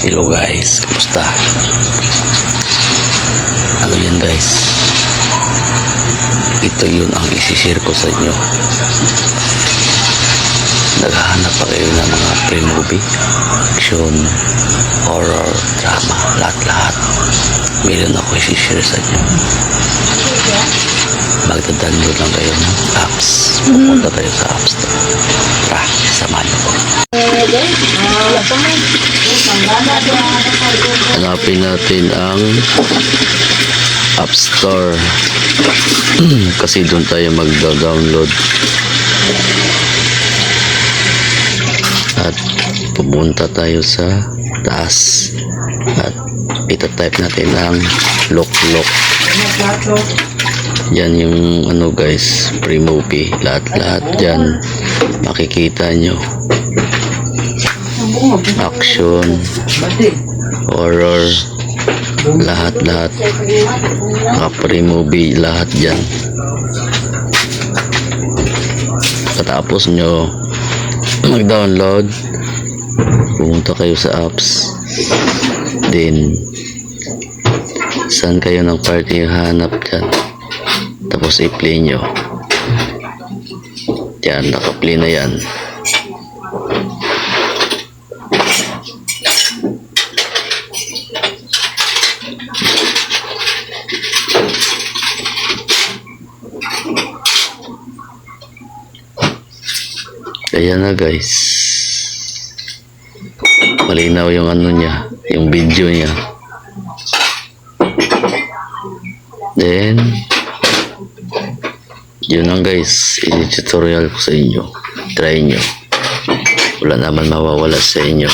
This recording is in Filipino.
Hello guys, kamusta? Ano yan guys? Ito yun ang isishare ko sa inyo. Naghahanap pa kayo ng mga pre-movie, action, horror, drama, lahat-lahat. Meron ako isishare sa inyo. Magda-download lang kayo ng apps. Pupunta tayo sa apps to. Tara, samahan niyo ko. Hanapin natin ang App Store kasi doon tayo magda-download at pumunta tayo sa taas at itatype natin ang lock. Yan yung ano guys, pre-movie, lahat dyan makikita nyo. Action, horror, lahat mga pre-movie, lahat dyan. Katapos nyo mag-download, pumunta kayo sa apps, then saan kayo ng part yung hanap dyan, tapos i-play nyo yan, naka-play na yan. Kaya na guys, malinaw yung ano niya, yung video niya. Then yun lang guys, i-tutorial ko sa inyo. Try nyo, wala naman mawawala sa inyo.